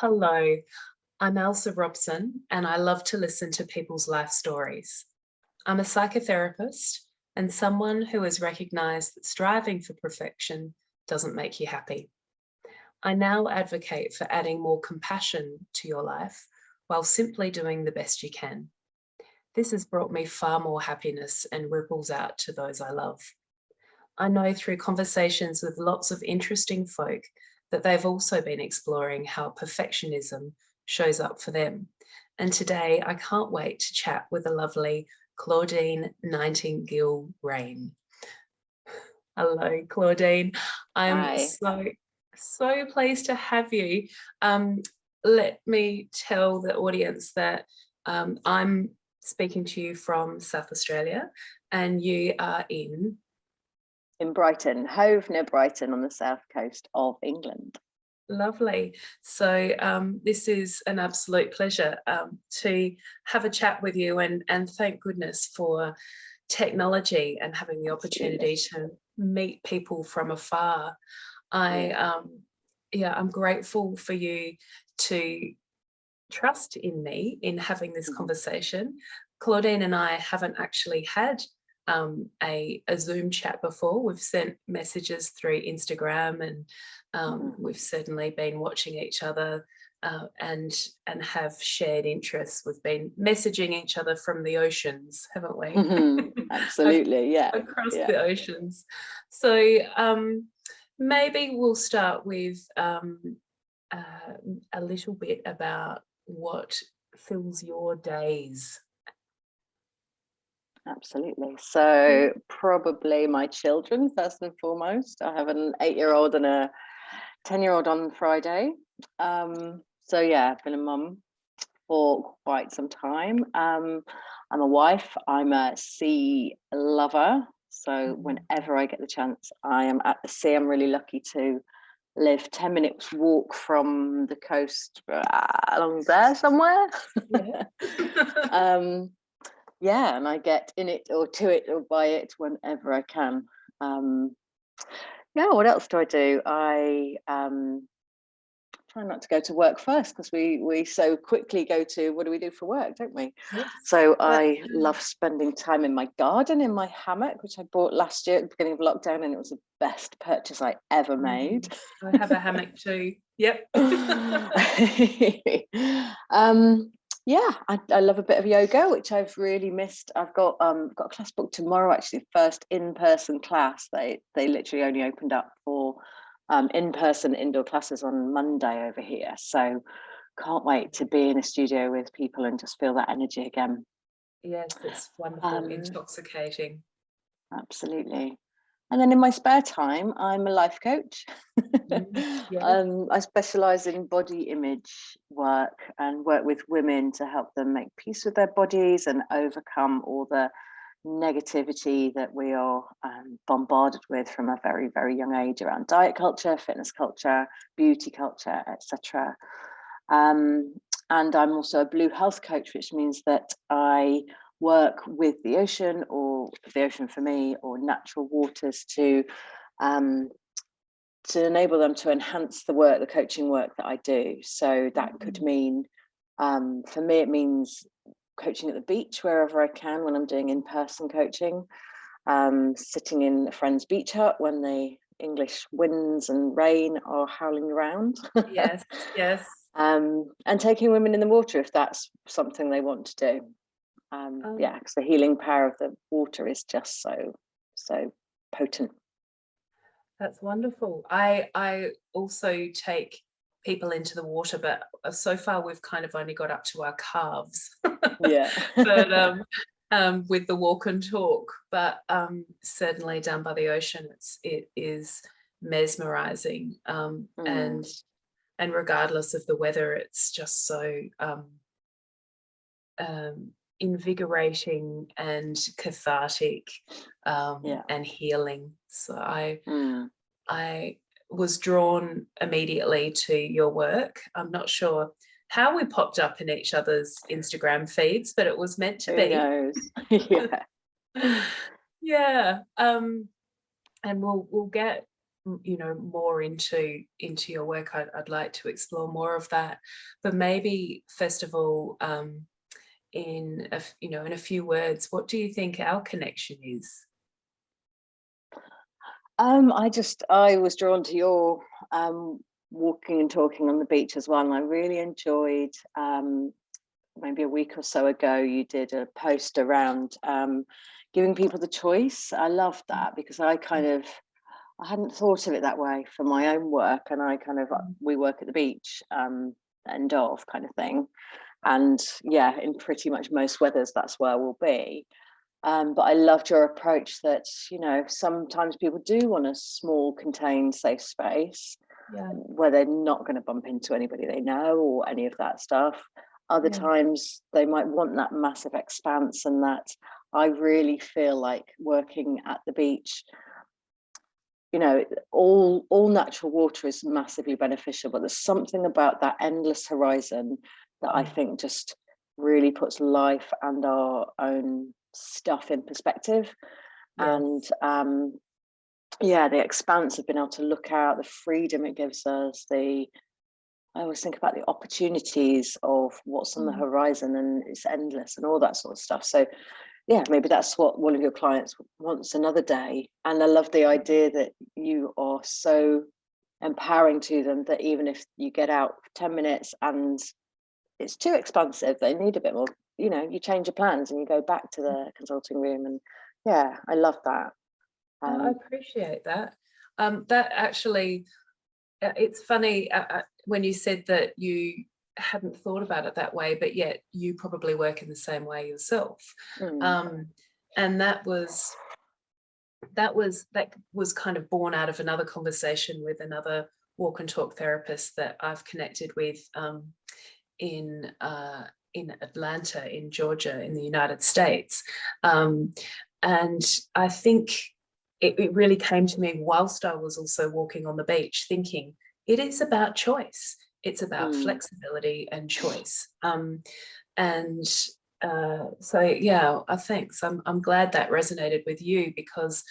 Hello, I'm Ailsa Robson, and I love to listen to people's life stories. I'm a psychotherapist and someone who has recognized that striving for perfection doesn't make you happy. I now advocate for adding more compassion to your life while simply doing the best you can. This has brought me far more happiness and ripples out to those I love. I know through conversations with lots of interesting folk that they've also been exploring how perfectionism shows up for them. And today I can't wait to chat with the lovely Claudine Nightingill-Rane. Hello, Claudine. I'm Hi. so pleased to have you. Let me tell the audience that I'm speaking to you from South Australia and you are in Brighton, Hove near Brighton on the south coast of England. Lovely. So this is an absolute pleasure to have a chat with you, and thank goodness for technology and having the opportunity to meet people from afar. I'm grateful for you to trust in me in having this conversation. Claudine and I haven't actually had a Zoom chat before. We've sent messages through Instagram, and we've certainly been watching each other and have shared interests. We've been messaging each other from the oceans, haven't we? Absolutely, yeah. Across the oceans. So maybe we'll start with a little bit about what fills your days. Absolutely. So probably my children, first and foremost. I have an 8-year-old and a 10-year-old on Friday. So yeah, I've been a mum for quite some time. I'm a wife. I'm a sea lover. So whenever I get the chance, I am at the sea. I'm really lucky to live 10 minutes walk from the coast along there somewhere. Yeah. And I get in it or to it or by it whenever I can. What else do I do? I try not to go to work first, because we so quickly go to what do we do for work, don't we? Yes. So I love spending time in my garden, in my hammock, which I bought last year at the beginning of lockdown, and it was the best purchase I ever made. I have a hammock too. Yep. I love a bit of yoga, which I've really missed. I've got a class booked tomorrow, actually, first in-person class. They literally only opened up for in-person indoor classes on Monday over here. So can't wait to be in a studio with people and just feel that energy again. Yes, it's wonderful, intoxicating. Absolutely. And then in my spare time, I'm a life coach. I specialise in body image work and work with women to help them make peace with their bodies and overcome all the negativity that we are bombarded with from a very, very young age around diet culture, fitness culture, beauty culture, etc. And I'm also a blue health coach, which means that I work with the ocean, or the ocean for me, or natural waters to enable them to enhance the coaching work that I do. So that could mean, for me, it means coaching at the beach wherever I can when I'm doing in-person coaching, sitting in a friend's beach hut when the English winds and rain are howling around. Yes. And taking women in the water if that's something they want to do. Because the healing power of the water is just so potent. That's wonderful. I also take people into the water, but so far we've kind of only got up to our calves. Yeah. But with the walk and talk, but certainly down by the ocean, it is mesmerizing, and regardless of the weather, it's just so invigorating and cathartic, and healing. So I was drawn immediately to your work. I'm not sure how we popped up in each other's Instagram feeds, but it was meant to be. Who knows? Yeah. And we'll get you know, more into your work, I'd like to explore more of that. But maybe first of all, in a few words, what do you think our connection is? I was drawn to your walking and talking on the beach as well, and I really enjoyed, maybe a week or so ago, you did a post around giving people the choice. I loved that, because I hadn't thought of it that way for my own work, and we work at the beach, end of kind of thing, and yeah, in pretty much most weathers that's where we'll be. But I loved your approach that, you know, sometimes people do want a small, contained, safe space, Yeah. where they're not going to bump into anybody they know or any of that stuff. Other times they might want that massive expanse, and that I really feel like working at the beach, you know, all natural water is massively beneficial, but there's something about that endless horizon that I think just really puts life and our own stuff in perspective. Yes. And yeah, the expanse of being able to look out, the freedom it gives us, I always think about the opportunities of what's on the horizon, and it's endless and all that sort of stuff. So yeah, maybe that's what one of your clients wants another day. And I love the idea that you are so empowering to them that even if you get out for 10 minutes and it's too expansive, they need a bit more, you know, you change your plans and you go back to the consulting room. And yeah, I love that. I appreciate that. That actually, it's funny when you said that you hadn't thought about it that way, but yet you probably work in the same way yourself. And that was kind of born out of another conversation with another walk and talk therapist that I've connected with in Atlanta, in Georgia, in the United States. And I think it really came to me whilst I was also walking on the beach, thinking it is about choice. It's about flexibility and choice. So yeah, thanks. I'm glad that resonated with you, because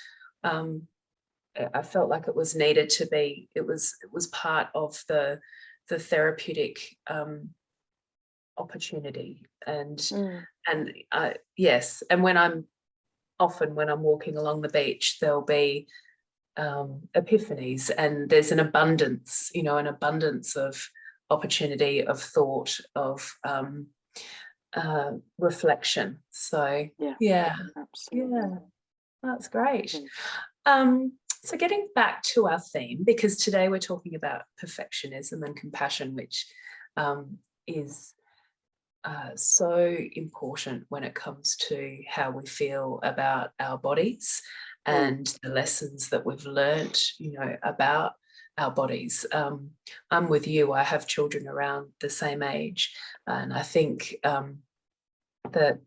I felt like it was needed to be. It was part of the therapeutic opportunity, and yes, and when I'm walking along the beach, there'll be epiphanies, and there's an abundance, you know, an abundance of opportunity, of thought, of reflection. So yeah, absolutely. yeah, that's great. So getting back to our theme, because today we're talking about perfectionism and compassion, which is so important when it comes to how we feel about our bodies and the lessons that we've learned, you know, about our bodies. I'm with you. I have children around the same age, and I think that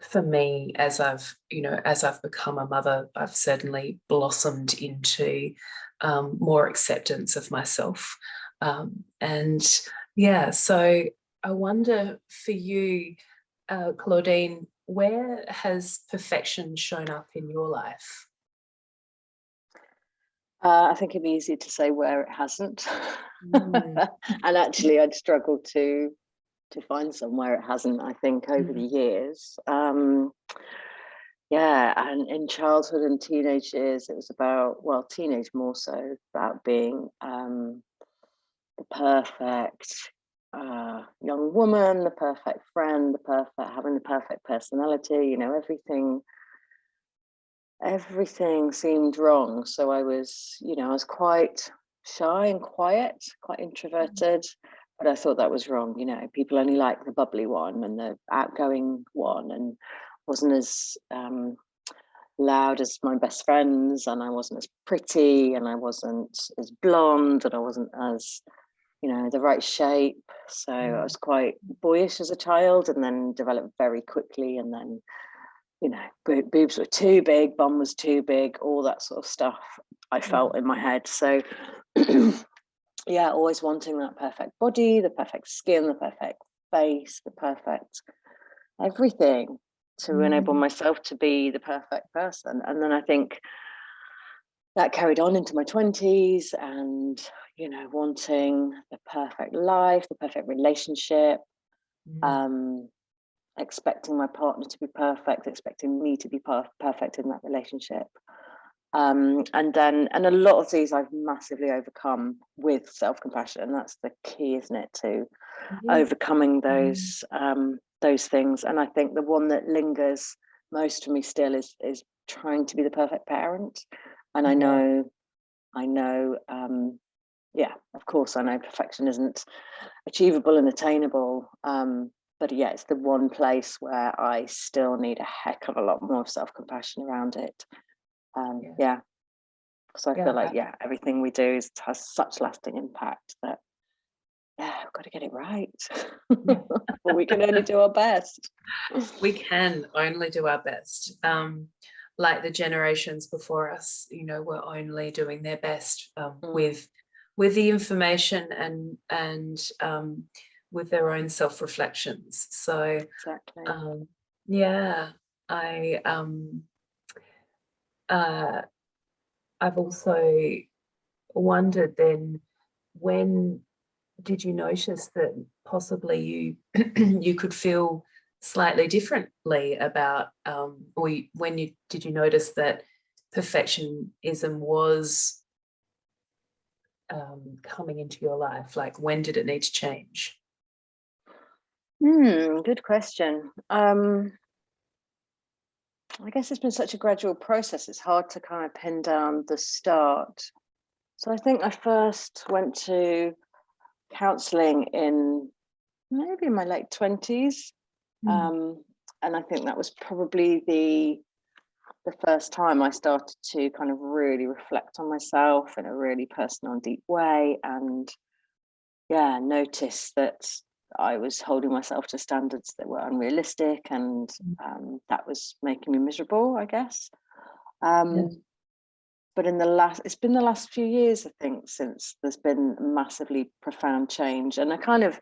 for me, as I've become a mother, I've certainly blossomed into more acceptance of myself. And yeah, so I wonder for you, Claudine, where has perfection shown up in your life? I think it'd be easy to say where it hasn't. And actually, I'd struggle to find somewhere it hasn't, I think, over the years. Yeah, and in childhood and teenage years, it was about, well, teenage more so, about being the perfect young woman, the perfect friend, having the perfect personality, you know, everything seemed wrong. So I was, you know, I was quite shy and quiet, quite introverted, but I thought that was wrong. You know, people only like the bubbly one and the outgoing one, and wasn't as loud as my best friends, and I wasn't as pretty, and I wasn't as blonde, and I wasn't as, you know, the right shape. So I was quite boyish as a child, and then developed very quickly, and then, you know, boobs were too big, bum was too big, all that sort of stuff I felt in my head. So yeah, always wanting that perfect body, the perfect skin, the perfect face, the perfect everything to enable myself to be the perfect person. And then I think that carried on into my 20s, and, you know, wanting the perfect life, the perfect relationship, expecting my partner to be perfect, expecting me to be perfect in that relationship. And a lot of these I've massively overcome with self-compassion. And that's the key, isn't it, to overcoming those things. And I think the one that lingers most for me still is trying to be the perfect parent. And I know, yeah, of course, I know perfection isn't achievable and attainable. But yeah, it's the one place where I still need a heck of a lot more self-compassion around it. Yeah, because I feel like, yeah, everything we do has such lasting impact that, yeah, we've got to get it right. But we can only do our best. We can only do our best. Like the generations before us, you know, were only doing their best with the information and with their own self-reflections. So exactly. Yeah, I've also wondered then, when did you notice that possibly you you could feel slightly differently about, or did you notice that perfectionism was coming into your life? Like, when did it need to change? Good question. I guess it's been such a gradual process. It's hard to kind of pin down the start. So I think I first went to counselling in maybe my late 20s. And I think that was probably the first time I started to kind of really reflect on myself in a really personal and deep way, and yeah, notice that I was holding myself to standards that were unrealistic, and that was making me miserable, I guess. But it's been the last few years, I think, since there's been massively profound change. And I kind of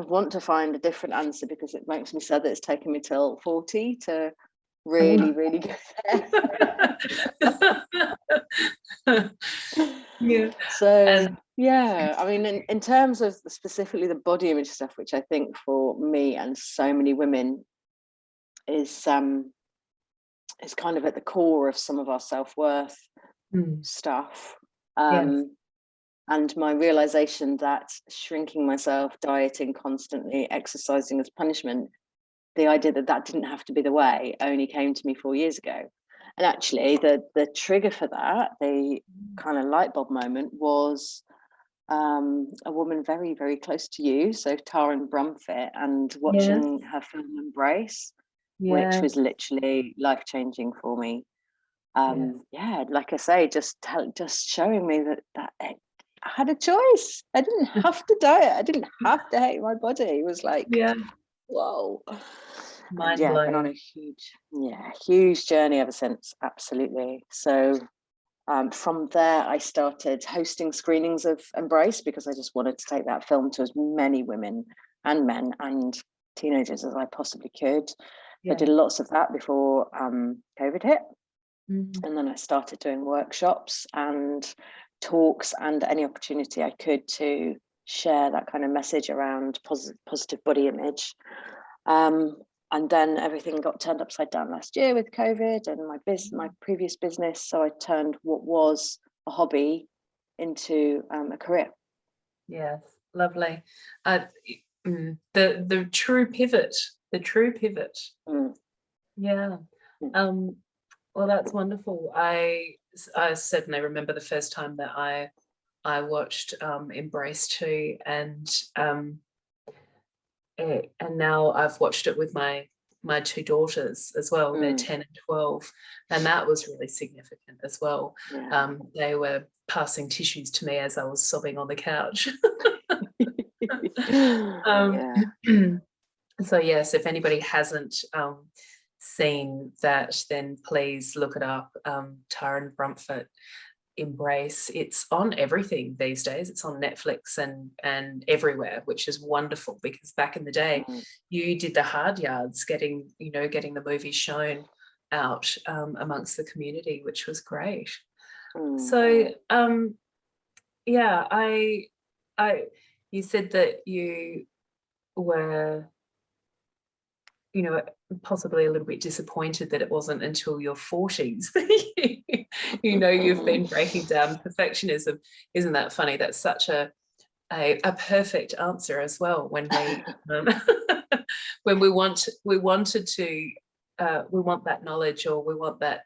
want to find a different answer, because it makes me sad that it's taken me till 40 to really get there. Yeah. So yeah, I mean, in terms of specifically the body image stuff, which I think for me and so many women is kind of at the core of some of our self-worth stuff. And my realization that shrinking myself, dieting constantly, exercising as punishment, the idea that that didn't have to be the way, only came to me 4 years ago. And actually the trigger for that, the kind of light bulb moment, was a woman very, very close to you, so Taryn Brumfitt, and watching her film Embrace, which was literally life-changing for me. Yeah, like I say, just showing me that I had a choice. I didn't have to diet. I didn't have to hate my body. It was like, whoa. And yeah, I've been on a huge journey ever since. Absolutely. So from there, I started hosting screenings of Embrace, because I just wanted to take that film to as many women and men and teenagers as I possibly could. I did lots of that before COVID hit. And then I started doing workshops and talks and any opportunity I could to share that kind of message around positive body image. And then everything got turned upside down last year with COVID and my previous business. So I turned what was a hobby into a career. Yes, lovely. The true pivot. Yeah. Well, that's wonderful. I certainly remember the first time that I watched Embrace too, and now I've watched it with my two daughters as well. They're 10 and 12, and that was really significant as well. They were passing tissues to me as I was sobbing on the couch. So yes, if anybody hasn't seen that, then please look it up. Taryn Brumfitt, Embrace. It's on everything these days. It's on Netflix and everywhere, which is wonderful, because back in the day you did the hard yards getting the movie shown out amongst the community, which was great. So yeah, you said that you were, you know, possibly a little bit disappointed that it wasn't until your 40s you know, you've been breaking down perfectionism. Isn't that funny? That's such a perfect answer as well, when we when we want that knowledge, or we want that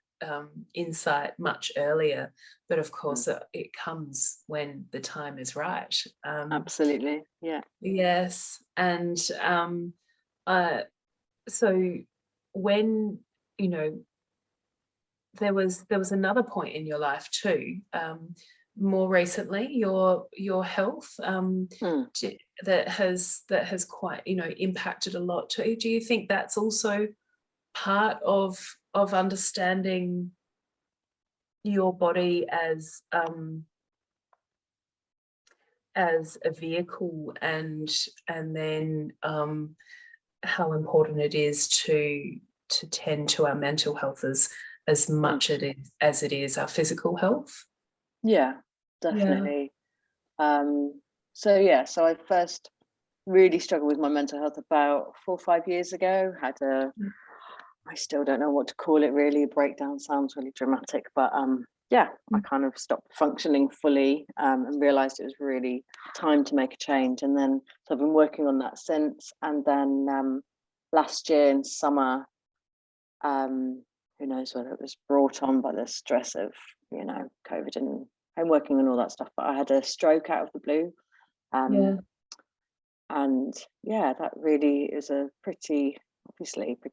insight much earlier, but of course it comes when the time is right. Absolutely, yeah. Yes. And so when, you know, there was another point in your life too, more recently, your health, that has quite, you know, impacted a lot too. Do you think that's also part of understanding your body as a vehicle, and then how important it is to tend to our mental health as much as it is our physical health? Yeah, definitely. So I first really struggled with my mental health about 4 or 5 years ago. I still don't know what to call it really. Breakdown sounds really dramatic, but I kind of stopped functioning fully, and realized it was really time to make a change. And then, so I've been working on that since. And then last year in summer, who knows whether it was brought on by the stress of, you know, COVID and home working and all that stuff, but I had a stroke out of the blue. And yeah, that really is a pretty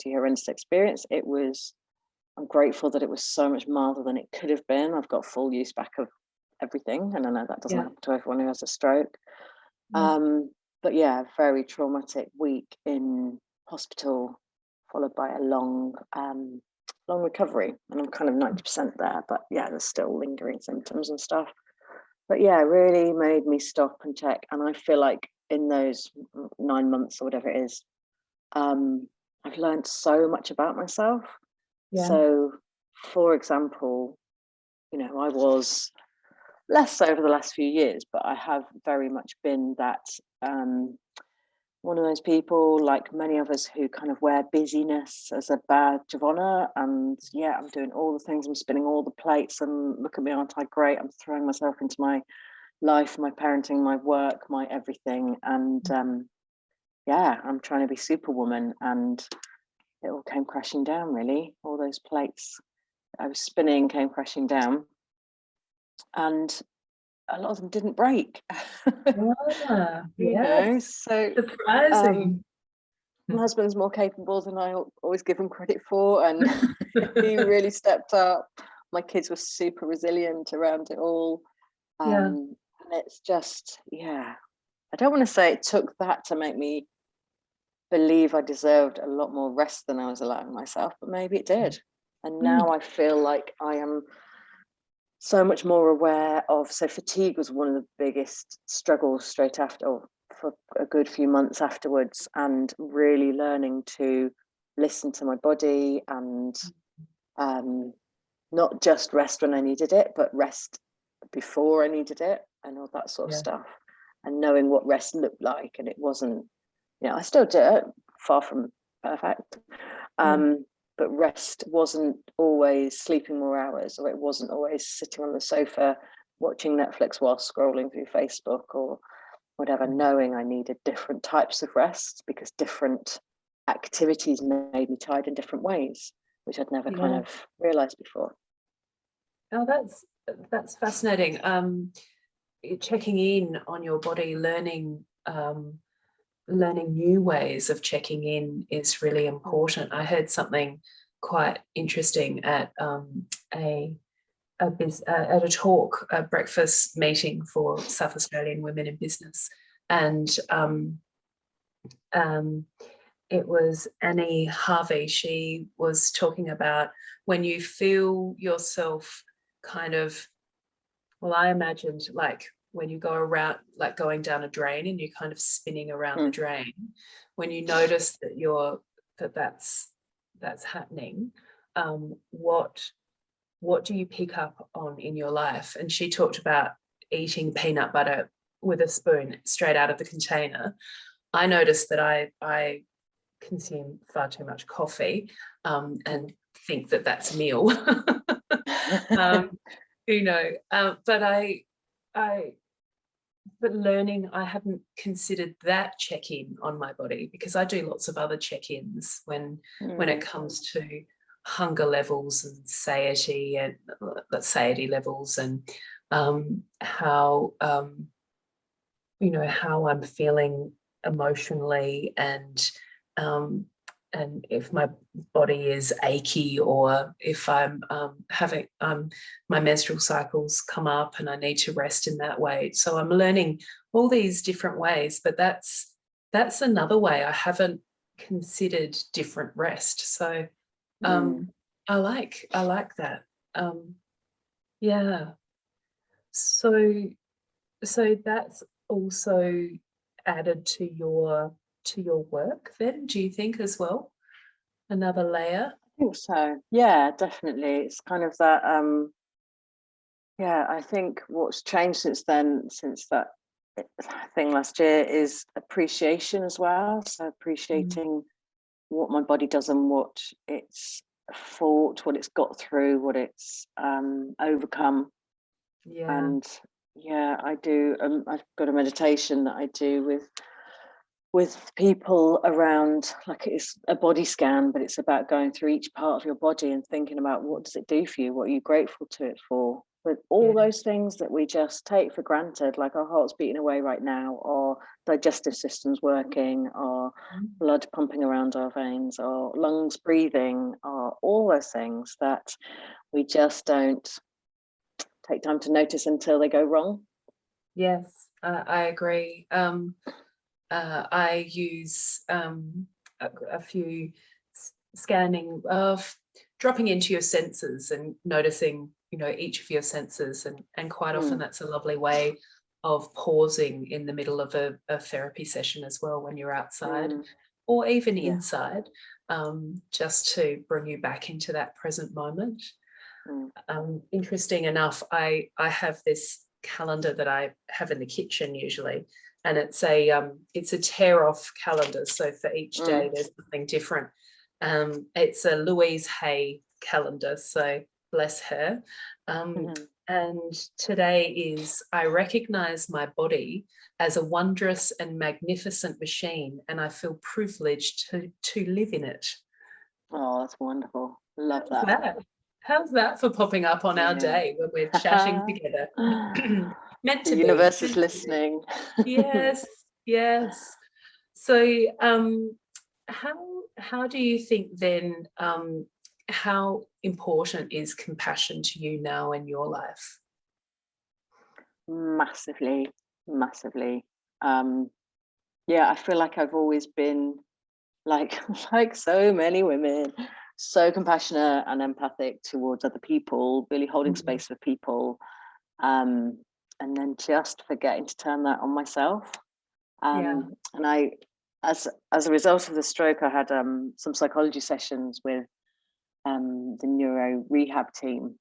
horrendous experience. I'm grateful that it was so much milder than it could have been. I've got full use back of everything, and I know that doesn't happen to everyone who has a stroke. But yeah, very traumatic week in hospital, followed by a long recovery, and I'm kind of 90% there, but yeah, there's still lingering symptoms and stuff. But yeah, it really made me stop and check. And I feel like in those 9 months or whatever it is, I've learned so much about myself. So, for example, you know, I was less over the last few years, but I have very much been that one of those people, like many of us, who kind of wear busyness as a badge of honor. And yeah, I'm doing all the things, I'm spinning all the plates, and look at me, aren't I great? I'm throwing myself into my life, my parenting, my work, my everything. And I'm trying to be superwoman, and it all came crashing down, really. All those plates I was spinning came crashing down, and a lot of them didn't break. You know, so surprising. my husband's more capable than I always give him credit for, and he really stepped up. My kids were super resilient around it all. And it's just, I don't want to say it took that to make me believe I deserved a lot more rest than I was allowing myself, but maybe it did. And now I feel like I am so much more aware of, so fatigue was one of the biggest struggles straight after, or for a good few months afterwards, and really learning to listen to my body, and not just rest when I needed it, but rest before I needed it, and all that sort of stuff, and knowing what rest looked like. And it wasn't, you know, I still do it, far from perfect, but rest wasn't always sleeping more hours, or it wasn't always sitting on the sofa watching Netflix while scrolling through Facebook or whatever. Knowing I needed different types of rest, because different activities made me tired in different ways, which I'd never kind of realized before. Oh, that's fascinating. Checking in on your body, learning new ways of checking in is really important. I heard something quite interesting at a talk, a breakfast meeting for South Australian women in business, and it was Annie Harvey. She was talking about when you feel yourself kind of, well, I imagined like when you go around, like going down a drain and you're kind of spinning around the drain, when you notice that that's happening, what what do you pick up on in your life? And she talked about eating peanut butter with a spoon straight out of the container. I noticed that I consume far too much coffee, and think that that's a meal. You know, but learning, I hadn't considered that check-in on my body, because I do lots of other check-ins when it comes to hunger levels and satiety levels, and how how I'm feeling emotionally, and if my body is achy, or if I'm having my menstrual cycles come up and I need to rest in that way. So I'm learning all these different ways, but that's another way I haven't considered, different rest. So I like that. Yeah. So that's also added to your work then, do you think, as well? Another layer? I think so. Yeah, definitely. It's kind of that, I think what's changed since then, since that thing last year, is appreciation as well. So appreciating what my body does and what it's fought, what it's got through, what it's overcome. Yeah. And I do. I've got a meditation that I do with people around, like, it's a body scan, but it's about going through each part of your body and thinking about what does it do for you, what are you grateful to it for, with all those things that we just take for granted, like our heart's beating away right now, our digestive system's working, our blood pumping around our veins, our lungs breathing, all those things that we just don't take time to notice until they go wrong. Yes, I agree. I use a few scanning of dropping into your senses and noticing, each of your senses, and quite often that's a lovely way of pausing in the middle of a therapy session as well, when you're outside or even inside, just to bring you back into that present moment. Interesting enough, I have this calendar that I have in the kitchen usually, and it's a tear off calendar. So for each day there's something different. It's a Louise Hay calendar, so bless her. And today is, I recognize my body as a wondrous and magnificent machine, and I feel privileged to live in it. Oh, that's wonderful. Love that. How's that for popping up on our day when we're chatting together? Meant to the be. universe is listening. Yes, yes. So how do you think then, how important is compassion to you now in your life? Massively. I feel like I've always been, like so many women, so compassionate and empathic towards other people, really holding space for people, and then just forgetting to turn that on myself. And I, as a result of the stroke, I had some psychology sessions with the neuro rehab team.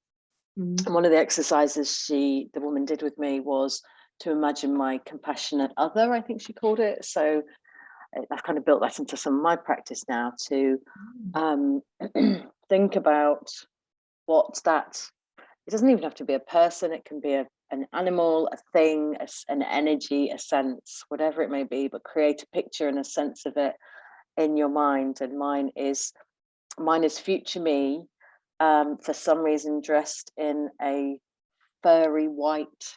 And one of the exercises the woman did with me was to imagine my compassionate other, I think she called it. So I've kind of built that into some of my practice now, to think about what that, it doesn't even have to be a person, it can be an animal, a thing, an energy, a sense, whatever it may be, but create a picture and a sense of it in your mind. And mine is future me, for some reason dressed in a furry white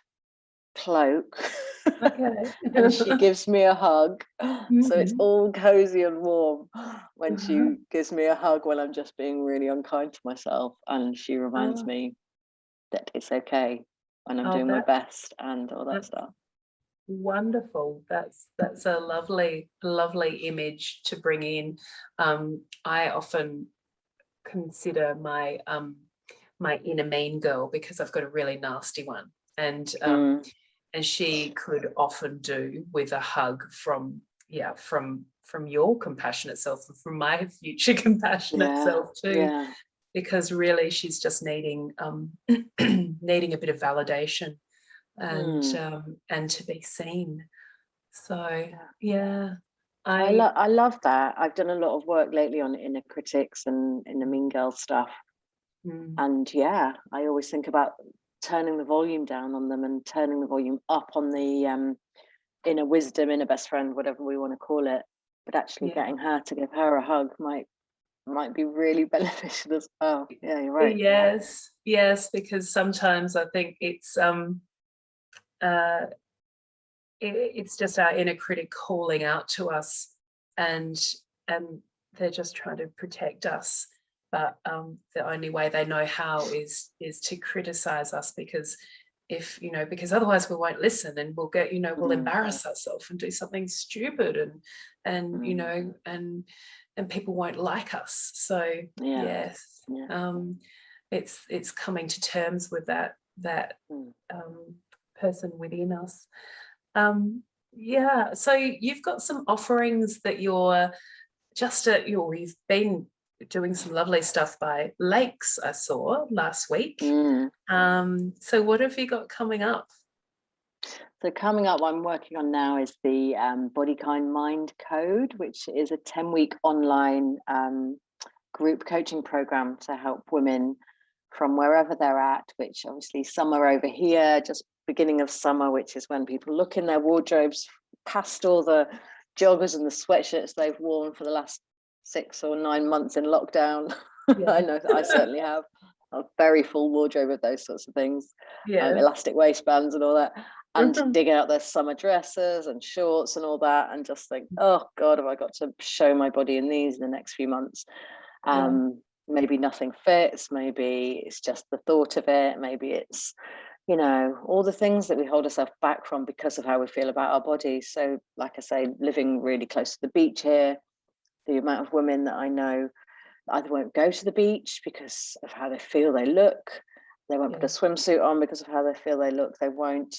cloak. Okay. And she gives me a hug. So it's all cozy and warm when she gives me a hug, when I'm just being really unkind to myself, and she reminds me that it's okay when I'm doing my best and all that stuff. Wonderful. That's a lovely image to bring in. I often consider my my inner mean girl, because I've got a really nasty one, and she could often do with a hug from your compassionate self, and from my future compassionate self too. because really she's just needing needing a bit of validation and to be seen. So yeah, I love that. I've done a lot of work lately on inner critics and inner mean girl stuff. And yeah, I always think about turning the volume down on them and turning the volume up on the inner wisdom, inner best friend, whatever we want to call it. But actually getting her to give her a hug might be really beneficial as well. Yeah, you're right. Yes, because sometimes I think it's just our inner critic calling out to us, and they're just trying to protect us. But the only way they know how is to criticize us, because because otherwise we won't listen, and we'll get, we'll embarrass ourselves and do something stupid, and people won't like us. So yes, it's coming to terms with that person within us. So you've got some offerings that you've been doing some lovely stuff by lakes, I saw last week. So what have you got coming up? So coming up, what I'm working on now is the Body Kind Mind Code, which is a 10-week online group coaching program to help women from wherever they're at, which obviously some are over here, just beginning of summer, which is when people look in their wardrobes past all the joggers and the sweatshirts they've worn for the last 6 or 9 months in lockdown. I know I certainly have a very full wardrobe of those sorts of things, elastic waistbands and all that, and dig out their summer dresses and shorts and all that, and just think, oh God, have I got to show my body in these in the next few months? Maybe nothing fits, maybe it's just the thought of it, maybe it's all the things that we hold ourselves back from because of how we feel about our bodies. So like I say, living really close to the beach here, the amount of women that I know either won't go to the beach because of how they feel they look, they won't put a swimsuit on because of how they feel they look, they won't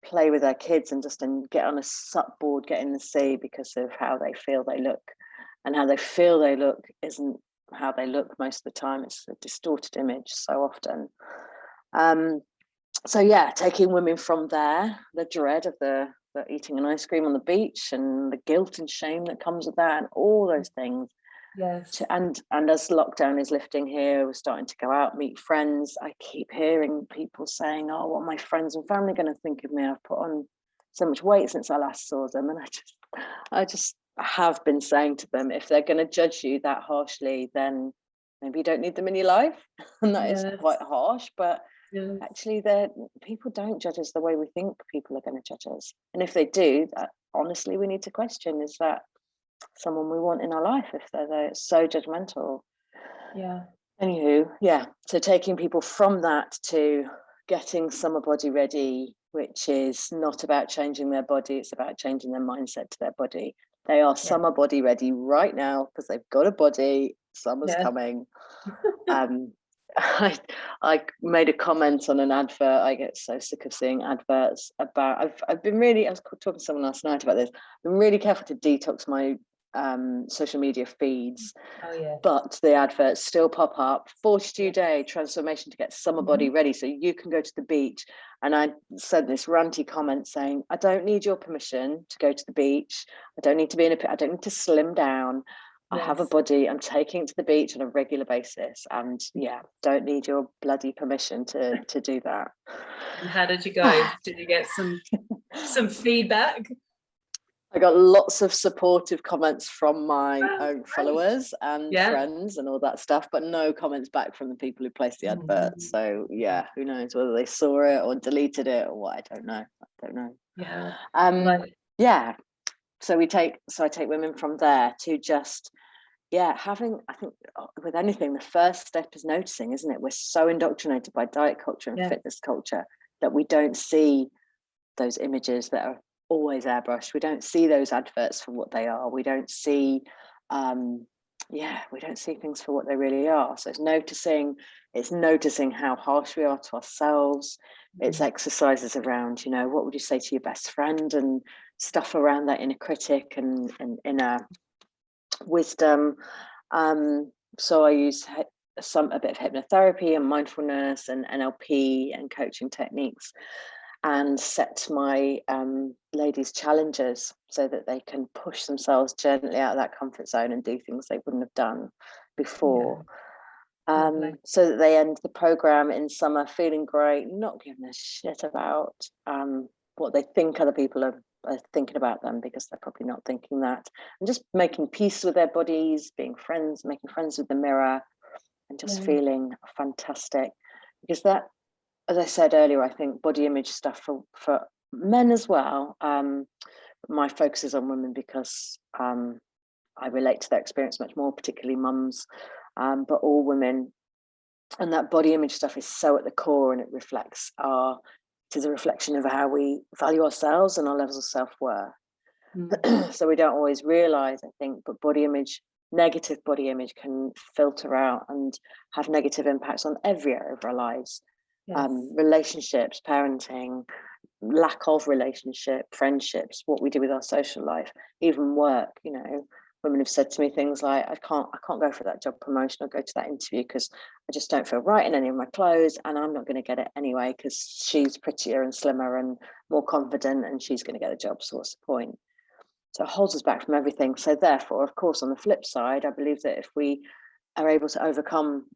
play with their kids and just get on a sup board, get in the sea because of how they feel they look. And how they feel they look isn't how they look most of the time. It's a distorted image so often. So yeah, taking women from there, the dread of the eating an ice cream on the beach and the guilt and shame that comes with that, and all those things. And as lockdown is lifting here, we're starting to go out, meet friends. I keep hearing people saying, oh, what are my friends and family going to think of me? I've put on so much weight since I last saw them. And I just have been saying to them, if they're going to judge you that harshly, then maybe you don't need them in your life. And that is quite harsh, but actually people don't judge us the way we think people are going to judge us. And if they do, that honestly we need to question, is that someone we want in our life if they're so judgmental? Anywho, so taking people from that to getting summer body ready, which is not about changing their body, it's about changing their mindset to their body. They are summer body ready right now because they've got a body. Summer's coming. I made a comment on an advert. I get so sick of seeing adverts about, I've been really, I was talking to someone last night about this. I've been really careful to detox my social media feeds, but the adverts still pop up. 42-day transformation to get summer body ready so you can go to the beach. And I said this ranty comment saying, I don't need your permission to go to the beach. I don't need to be I don't need to slim down. I have a body, I'm taking it to the beach on a regular basis, and don't need your bloody permission to do that. And how did you go? Did you get some feedback? I got lots of supportive comments from my own followers and friends and all that stuff, but no comments back from the people who placed the advert. So who knows whether they saw it or deleted it or what? I don't know. So I take women from there to just having, I think with anything, the first step is noticing, isn't it? We're so indoctrinated by diet culture and fitness culture that we don't see those images that are always airbrushed. We don't see those adverts for what they are. We don't see we don't see things for what they really are. So it's noticing how harsh we are to ourselves. It's exercises around, what would you say to your best friend, and stuff around that inner critic and inner wisdom. So I use a bit of hypnotherapy and mindfulness and NLP and coaching techniques, and set my ladies challenges so that they can push themselves gently out of that comfort zone and do things they wouldn't have done before. So that they end the program in summer feeling great, not giving a shit about what they think other people are thinking about them, because they're probably not thinking that, and just making peace with their bodies, being friends, making friends with the mirror, and just feeling fantastic. Because that, as I said earlier, I think body image stuff for men as well. My focus is on women because I relate to their experience much more, particularly mums, but all women. And that body image stuff is so at the core, and it is a reflection of how we value ourselves and our levels of self-worth. So we don't always realize, I think, but negative body image can filter out and have negative impacts on every area of our lives. Relationships, parenting, lack of relationship, friendships, what we do with our social life, even work. You know, women have said to me things like, I can't go for that job promotion or go to that interview because I just don't feel right in any of my clothes, and I'm not going to get it anyway because she's prettier and slimmer and more confident and she's going to get a job, so what's the point? So it holds us back from everything. So therefore, of course, on the flip side, I believe that if we are able to overcome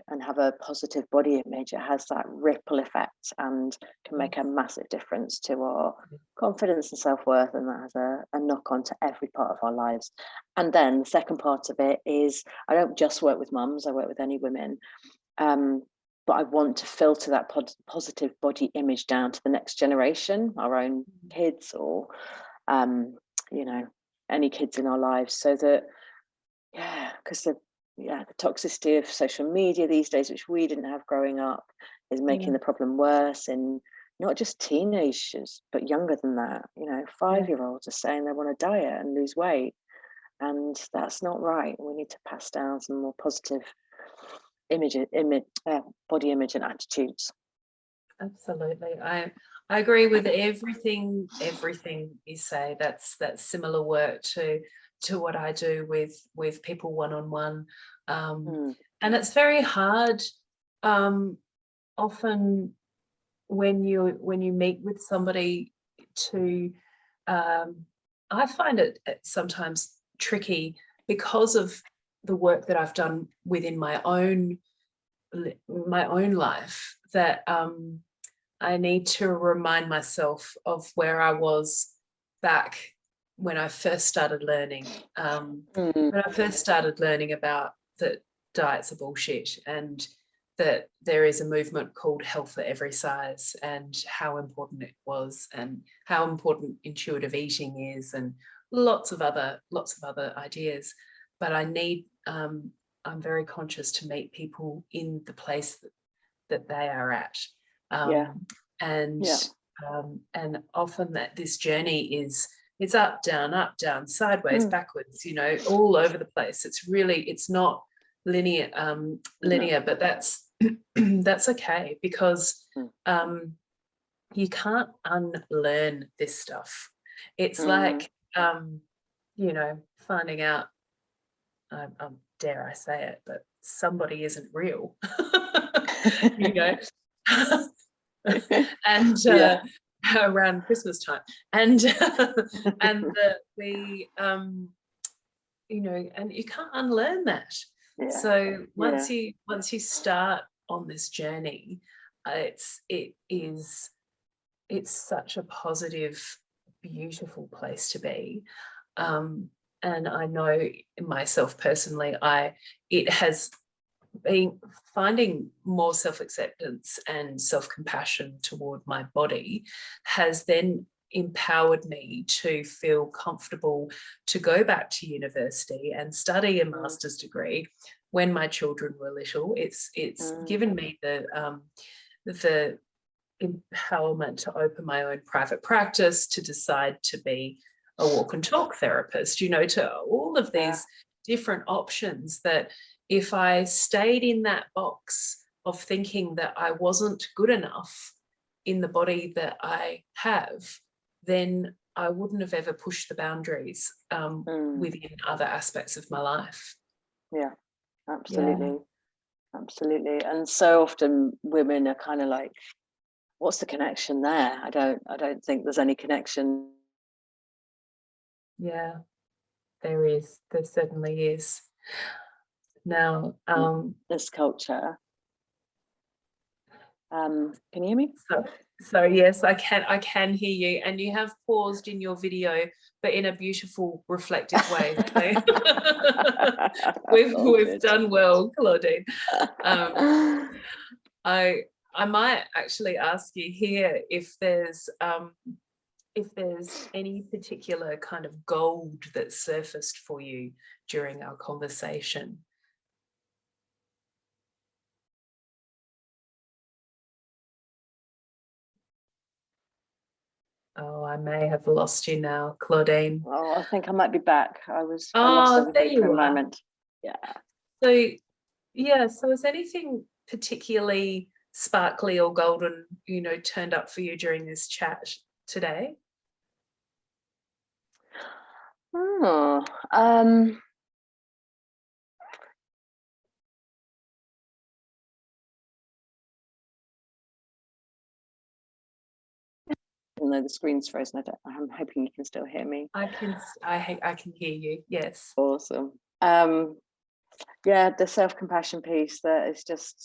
and have a positive body image, it has that ripple effect and can make a massive difference to our confidence and self-worth, and that has a knock-on to every part of our lives. And then the second part of it is, I don't just work with mums, I work with any women, but I want to filter that positive body image down to the next generation, our own kids, or you know, any kids in our lives, so that, because the toxicity of social media these days, which we didn't have growing up, is making the problem worse in not just teenagers, but younger than that. You know, 5-year-olds are saying they want to diet and lose weight, and that's not right. We need to pass down some more positive body image and attitudes. Absolutely. I agree with everything you say. That's similar work to what I do with people one-on-one. And it's very hard often when you meet with somebody to I find it sometimes tricky because of the work that I've done within my own life, that I need to remind myself of where I was back when I first started learning. When I first started learning about that diets are bullshit, and that there is a movement called health at every size, and how important it was, and how important intuitive eating is, and lots of other ideas. But I need, I'm very conscious to meet people in the place that they are at. And often that this journey it's up, down, sideways, backwards, you know, all over the place. It's not linear, but that's that's okay, because you can't unlearn this stuff. It's like you know, finding out, dare I say it, but somebody isn't real. You know. And around Christmas time, and you know, and you can't unlearn that. So once you start on this journey, it's such a positive, beautiful place to be. And I know myself personally, it has been finding more self-acceptance and self-compassion toward my body has then empowered me to feel comfortable to go back to university and study a master's degree when my children were little. It's given me the empowerment to open my own private practice, to decide to be a walk and talk therapist, you know, to all of these different options that if I stayed in that box of thinking that I wasn't good enough in the body that I have, then I wouldn't have ever pushed the boundaries within other aspects of my life. Yeah, absolutely. Absolutely. And so often women are kind of like, what's the connection there? I don't think there's any connection. Yeah, there is. There certainly is. Now, This culture. Can you hear me? so yes, I can hear you, and you have paused in your video, but in a beautiful, reflective way. So we've done well, Claudine. I might actually ask you here if there's any particular kind of gold that surfaced for you during our conversation. Oh, I may have lost you now, Claudine. Oh, I think I might be back. I lost Oh, there everybody for you a are. moment. Yeah. So, yeah, so is anything particularly sparkly or golden, turned up for you during this chat today? Oh, no, the screen's frozen. I'm hoping you can still hear me. I can hear you. Yes. Awesome. Yeah, the self-compassion piece that's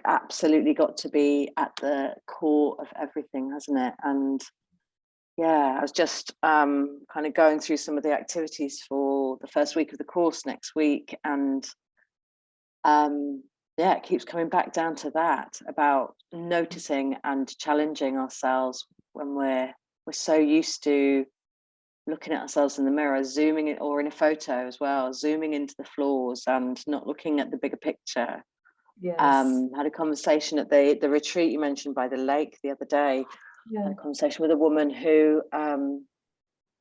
absolutely got to be at the core of everything, hasn't it? And yeah, I was just kind of going through some of the activities for the first week of the course next week, and yeah, it keeps coming back down to that, about noticing and challenging ourselves when we're so used to looking at ourselves in the mirror, zooming in, or in a photo as well, zooming into the flaws and not looking at the bigger picture. Yes. Had a conversation at the retreat you mentioned by the lake the other day. Yeah. Had a conversation with a woman who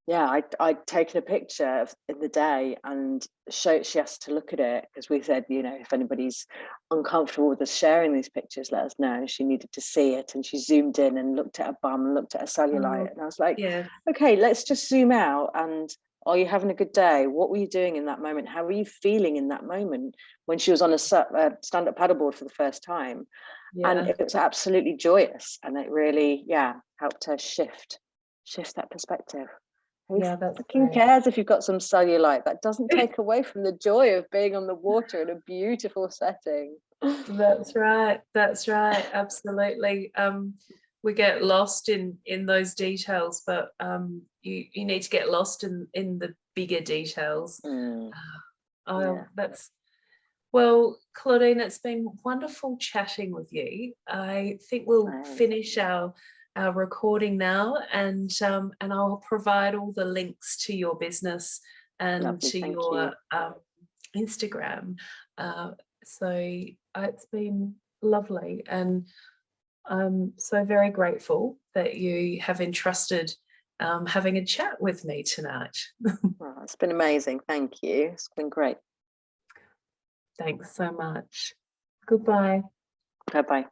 yeah, I'd taken a picture in the day, and she asked to look at it, because we said, if anybody's uncomfortable with us sharing these pictures, let us know. She needed to see it, and she zoomed in and looked at her bum and looked at her cellulite. And I was like, yeah. Okay, let's just zoom out. And are you having a good day? What were you doing in that moment? How were you feeling in that moment when she was on a stand-up paddleboard for the first time? Yeah. And it was absolutely joyous, and it really, helped her shift that perspective. Who fucking cares if you've got some cellulite? That doesn't take away from the joy of being on the water in a beautiful setting. That's right. Absolutely. We get lost in those details, but you need to get lost in the bigger details. Well, Claudine, it's been wonderful chatting with you. I think we'll finish our recording now, and I'll provide all the links to your business and Lovely, to your Instagram. So it's been lovely, and I'm so very grateful that you have entrusted having a chat with me tonight. Oh, it's been amazing. Thank you. It's been great. Thanks so much. Goodbye. Bye-bye.